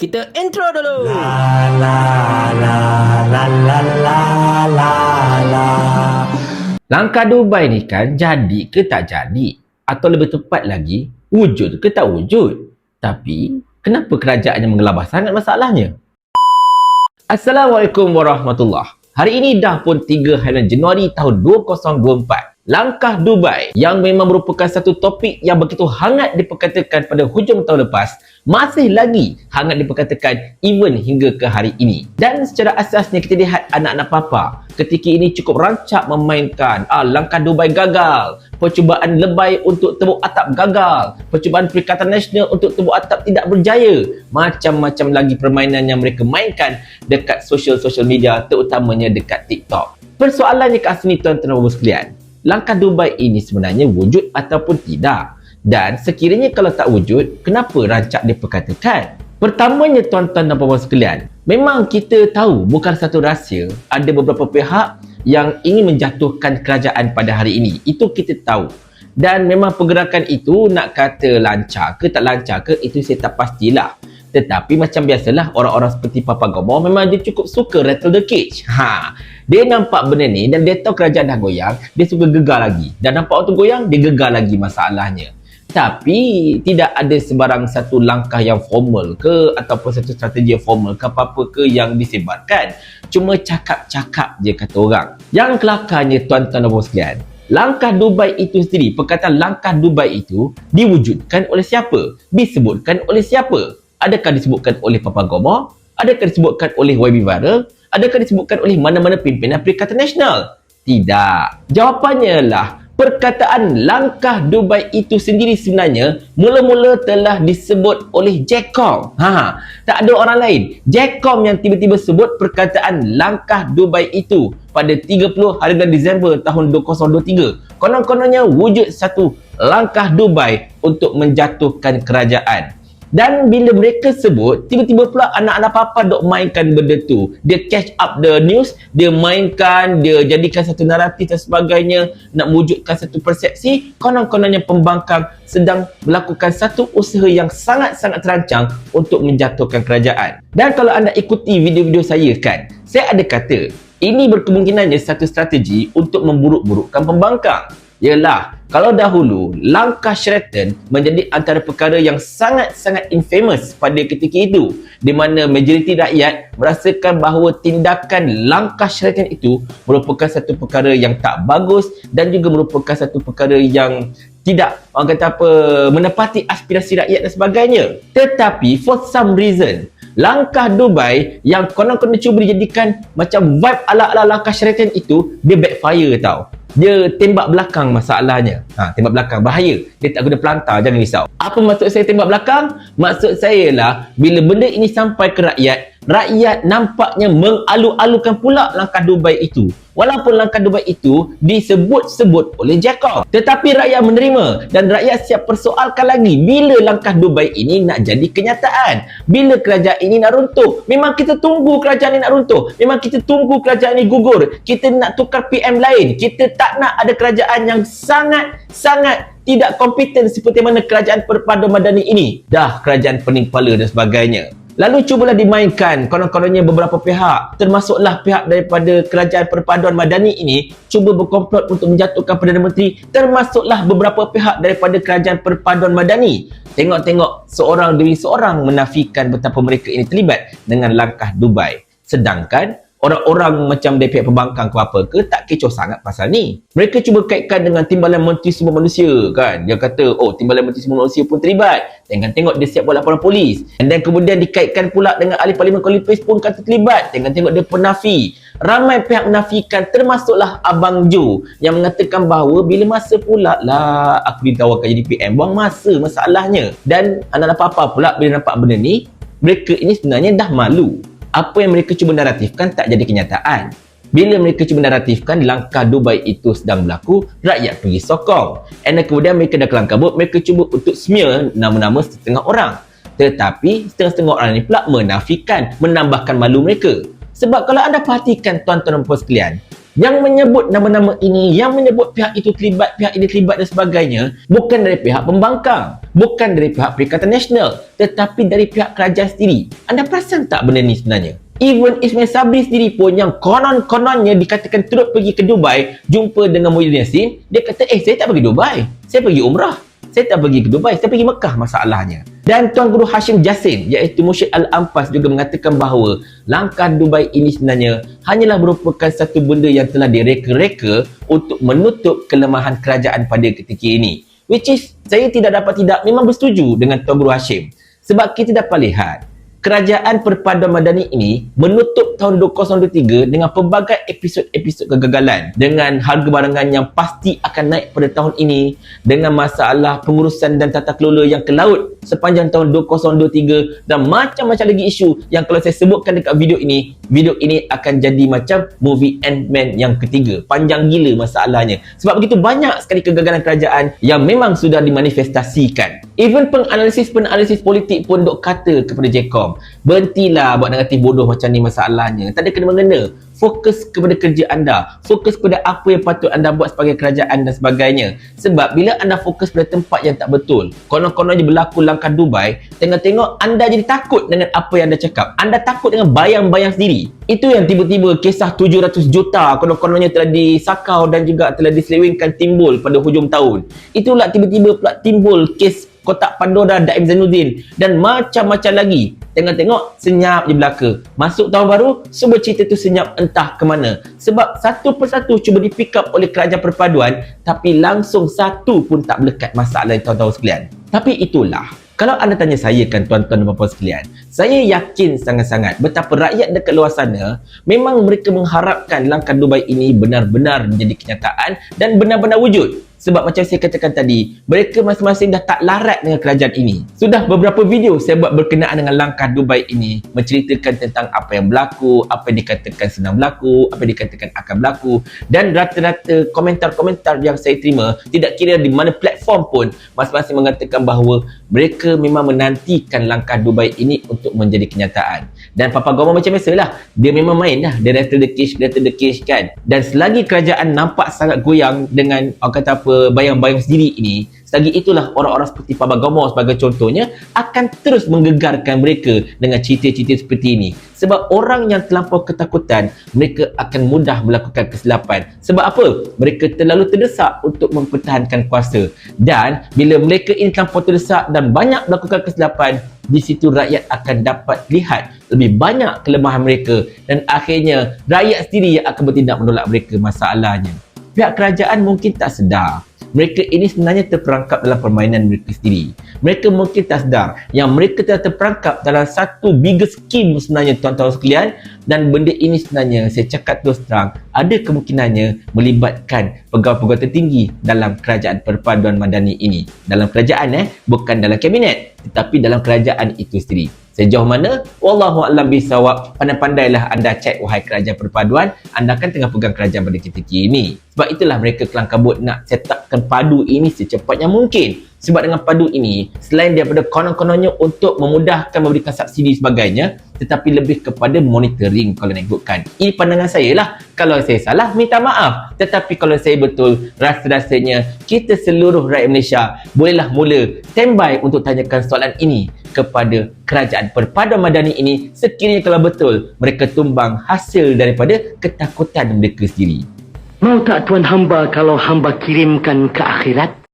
Kita intro dulu. La la la la la la la la. Langkah Dubai ni kan jadi ke tak jadi? Atau lebih tepat lagi, wujud ke tak wujud? Tapi, kenapa kerajaannya menggelabah sangat masalahnya? Assalamualaikum warahmatullahi. Hari ini dah pun 3 hari Januari tahun 2024. Langkah Dubai yang memang merupakan satu topik yang begitu hangat diperkatakan pada hujung tahun lepas, masih lagi hangat diperkatakan even hingga ke hari ini. Dan secara asasnya kita lihat anak-anak papa ketika ini cukup rancak memainkan langkah Dubai gagal, percubaan lebay untuk tebuk atap gagal, percubaan Perikatan Nasional untuk tebuk atap tidak berjaya, macam-macam lagi permainan yang mereka mainkan dekat social media, terutamanya dekat TikTok. Persoalannya kat sini tuan-tuan dan puan sekalian, langkah Dubai ini sebenarnya wujud ataupun tidak? Dan sekiranya kalau tak wujud, kenapa rancak diperkatakan? Pertamanya tuan-tuan dan puan sekalian, memang kita tahu bukan satu rahsia, ada beberapa pihak yang ingin menjatuhkan kerajaan pada hari ini. Itu kita tahu. Dan memang pergerakan itu nak kata lancar ke tak lancar ke, itu saya tak pastilah. Tetapi macam biasalah, orang-orang seperti Papa Gomo memang dia cukup suka rattle the cage. Dia nampak benda ni dan dia tahu kerajaan dah goyang, dia suka gegar lagi. Dan nampak waktu goyang, dia gegar lagi masalahnya. Tapi tidak ada sebarang satu langkah yang formal ke ataupun satu strategi yang formal ke apa-apa ke yang disebarkan. Cuma cakap-cakap je kata orang. Yang kelakarnya tuan-tuan dan puan sekalian, langkah Dubai itu sendiri, perkataan langkah Dubai itu diwujudkan oleh siapa? Disebutkan oleh siapa? Adakah disebutkan oleh Papa Gomo? Adakah disebutkan oleh YB Viral? Adakah disebutkan oleh mana-mana pimpinan Perikatan Nasional? Tidak. Jawapannya lah, perkataan langkah Dubai itu sendiri sebenarnya mula-mula telah disebut oleh Jacom. Tak ada orang lain. Jacom yang tiba-tiba sebut perkataan langkah Dubai itu pada 30 hari Disember tahun 2023. Konon-kononnya wujud satu langkah Dubai untuk menjatuhkan kerajaan. Dan bila mereka sebut, tiba-tiba pula anak-anak papa dok mainkan benda tu. Dia catch up the news, dia mainkan, dia jadikan satu naratif dan sebagainya, nak wujudkan satu persepsi. Konon-kononnya pembangkang sedang melakukan satu usaha yang sangat-sangat terancang untuk menjatuhkan kerajaan. Dan kalau anda ikuti video-video saya kan, saya ada kata, ini berkemungkinannya satu strategi untuk memburuk-burukkan pembangkang. Yalah, kalau dahulu langkah Sheraton menjadi antara perkara yang sangat-sangat infamous pada ketika itu, di mana majoriti rakyat merasakan bahawa tindakan langkah Sheraton itu merupakan satu perkara yang tak bagus dan juga merupakan satu perkara yang tidak, orang kata apa, menepati aspirasi rakyat dan sebagainya. Tetapi for some reason, langkah Dubai yang konon-konon cuba dijadikan macam vibe ala-ala langkah Sheraton itu, dia backfire tau. Dia tembak belakang masalahnya. Tembak belakang, bahaya. Dia tak guna pelantar, jangan risau. Apa maksud saya tembak belakang? Maksud saya lah, bila benda ini sampai ke rakyat, rakyat nampaknya mengalu-alukan pula langkah Dubai itu. Walaupun langkah Dubai itu disebut-sebut oleh Jacob. Tetapi rakyat menerima dan rakyat siap persoalkan lagi bila langkah Dubai ini nak jadi kenyataan. Bila kerajaan ini nak runtuh. Memang kita tunggu kerajaan ini nak runtuh. Memang kita tunggu kerajaan ini gugur. Kita nak tukar PM lain. Kita tak nak ada kerajaan yang sangat tidak kompeten seperti mana kerajaan Perpaduan Madani ini. Dah kerajaan pening kepala dan sebagainya. Lalu cubalah dimainkan konon-kononnya beberapa pihak, termasuklah pihak daripada kerajaan Perpaduan Madani ini cuba berkomplot untuk menjatuhkan Perdana Menteri, termasuklah beberapa pihak daripada kerajaan Perpaduan Madani. Tengok-tengok seorang demi seorang menafikan betapa mereka ini terlibat dengan langkah Dubai. Sedangkan orang-orang macam dari pihak pembangkang ke apa ke tak kecoh sangat pasal ni. Mereka cuba kaitkan dengan Timbalan Menteri Sumber Manusia kan. Dia kata, oh Timbalan Menteri Sumber Manusia pun terlibat. Tengok-tengok dia siap buat laporan polis. Dan kemudian dikaitkan pula dengan ahli Parlimen Kuala Lumpur pun kata terlibat. Tengok-tengok dia penafi. Ramai pihak menafikan, termasuklah Abang Jo yang mengatakan bahawa bila masa pula lah aku ditawarkan jadi PM. Buang masa masalahnya. Dan anak-anak papa pula bila nampak benda ni, mereka ini sebenarnya dah malu. Apa yang mereka cuba naratifkan tak jadi kenyataan. Bila mereka cuba naratifkan langkah Dubai itu sedang berlaku, rakyat pergi sokong. Dan kemudian mereka dah kelang kabut, mereka cuba untuk smear nama-nama setengah orang. Tetapi setengah-setengah orang ini pula menafikan, menambahkan malu mereka. Sebab kalau anda perhatikan tuan-tuan dan puan sekalian, Yang menyebut nama-nama ini, yang menyebut pihak itu terlibat, pihak ini terlibat dan sebagainya, bukan dari pihak pembangkang, bukan dari pihak Perikatan Nasional, tetapi dari pihak kerajaan sendiri. Anda perasan tak benda ni sebenarnya? Even Ismail Sabri sendiri pun yang konon-kononnya dikatakan turut pergi ke Dubai jumpa dengan Muhyiddin Yassin, dia kata, saya tak pergi Dubai, saya pergi umrah. Saya tak pergi ke Dubai, saya pergi Mekah masalahnya. Dan Tuan Guru Hashim Jassin, iaitu Mursyid Al-Ampas juga mengatakan bahawa langkah Dubai ini sebenarnya hanyalah merupakan satu benda yang telah direka-reka untuk menutup kelemahan kerajaan pada ketika ini. Which is, saya tidak memang bersetuju dengan Tuan Guru Hashim. Sebab kita dapat lihat, Kerajaan Perpaduan Madani ini menutup tahun 2023 dengan pelbagai episod-episod kegagalan, dengan harga barangan yang pasti akan naik pada tahun ini, dengan masalah pengurusan dan tata kelola yang ke laut sepanjang tahun 2023 dan macam-macam lagi isu yang kalau saya sebutkan dekat video ini akan jadi macam movie Ant-Man yang ketiga. Panjang gila masalahnya. Sebab begitu banyak sekali kegagalan kerajaan yang memang sudah dimanifestasikan. Even penganalisis politik pun dok kata kepada Jcom, berhentilah buat negatif bodoh macam ni masalahnya. Tak ada kena-mengena. Fokus kepada kerja anda. Fokus kepada apa yang patut anda buat sebagai kerajaan dan sebagainya. Sebab bila anda fokus pada tempat yang tak betul, konon-kononnya berlaku langkah Dubai, tengok-tengok anda jadi takut dengan apa yang anda cakap. Anda takut dengan bayang-bayang sendiri. Itu yang tiba-tiba kisah 700 juta konon-kononnya telah disakau dan juga telah diselewengkan timbul pada hujung tahun. Itulah tiba-tiba pula timbul kes kotak Pandora Daim Zainuddin dan macam-macam lagi. Tengok-tengok senyap je belaka. Masuk tahun baru, semua cerita tu senyap entah ke mana. Sebab satu persatu cuba di pick up oleh kerajaan perpaduan, tapi langsung satu pun tak melekat masalah tuan-tuan sekalian. Tapi itulah, kalau anda tanya saya kan tuan-tuan dan puan sekalian, saya yakin sangat-sangat betapa rakyat dekat luar sana memang mereka mengharapkan langkah Dubai ini benar-benar menjadi kenyataan dan benar-benar wujud. Sebab macam saya katakan tadi, mereka masing-masing dah tak larat dengan kerajaan ini. Sudah beberapa video saya buat berkenaan dengan langkah Dubai ini, menceritakan tentang apa yang berlaku, apa yang dikatakan sedang berlaku, apa yang dikatakan akan berlaku, dan rata-rata komentar-komentar yang saya terima, tidak kira di mana platform pun, masing-masing mengatakan bahawa mereka memang menantikan langkah Dubai ini untuk menjadi kenyataan. Dan Papa Gomo macam biasalah, dia memang main dah, dia rattle the cage kan. Dan selagi kerajaan nampak sangat goyang dengan orang kata apa, bayang-bayang sendiri ini, selagi itulah orang-orang seperti Papa Gomo sebagai contohnya akan terus menggegarkan mereka dengan cerita-cerita seperti ini. Sebab orang yang terlampau ketakutan, mereka akan mudah melakukan kesilapan. Sebab apa? Mereka terlalu terdesak untuk mempertahankan kuasa. Dan bila mereka ini terlampau terdesak dan banyak melakukan kesilapan, di situ rakyat akan dapat lihat lebih banyak kelemahan mereka dan akhirnya rakyat sendiri yang akan bertindak menolak mereka masalahnya. Pihak kerajaan mungkin tak sedar. Mereka ini sebenarnya terperangkap dalam permainan mereka sendiri. Mereka mungkin tak sedar yang mereka telah terperangkap dalam satu bigger scheme sebenarnya tuan-tuan sekalian, dan benda ini sebenarnya saya cakap terus terang ada kemungkinannya melibatkan pegawai-pegawai tertinggi dalam kerajaan perpaduan madani ini. Dalam kerajaan bukan dalam kabinet, tetapi dalam kerajaan itu sendiri. Sejauh mana? Wallahu a'lam bisawab. Pandai-pandailah anda cek wahai kerajaan perpaduan, anda kan tengah pegang kerajaan pada ketika ini. Sebab itulah mereka kelang kabut nak setupkan padu ini secepatnya mungkin. Sebab dengan padu ini, selain daripada konon-kononnya untuk memudahkan memberikan subsidi sebagainya, tetapi lebih kepada monitoring kalau nak ikutkan. Ini pandangan saya lah. Kalau saya salah, minta maaf. Tetapi kalau saya betul, rasa-rasanya kita seluruh rakyat Malaysia bolehlah mula standby untuk tanyakan soalan ini kepada kerajaan perpaduan madani ini, sekiranya kalau betul mereka tumbang hasil daripada ketakutan mereka sendiri. Mau tak tuan hamba kalau hamba kirimkan ke akhirat?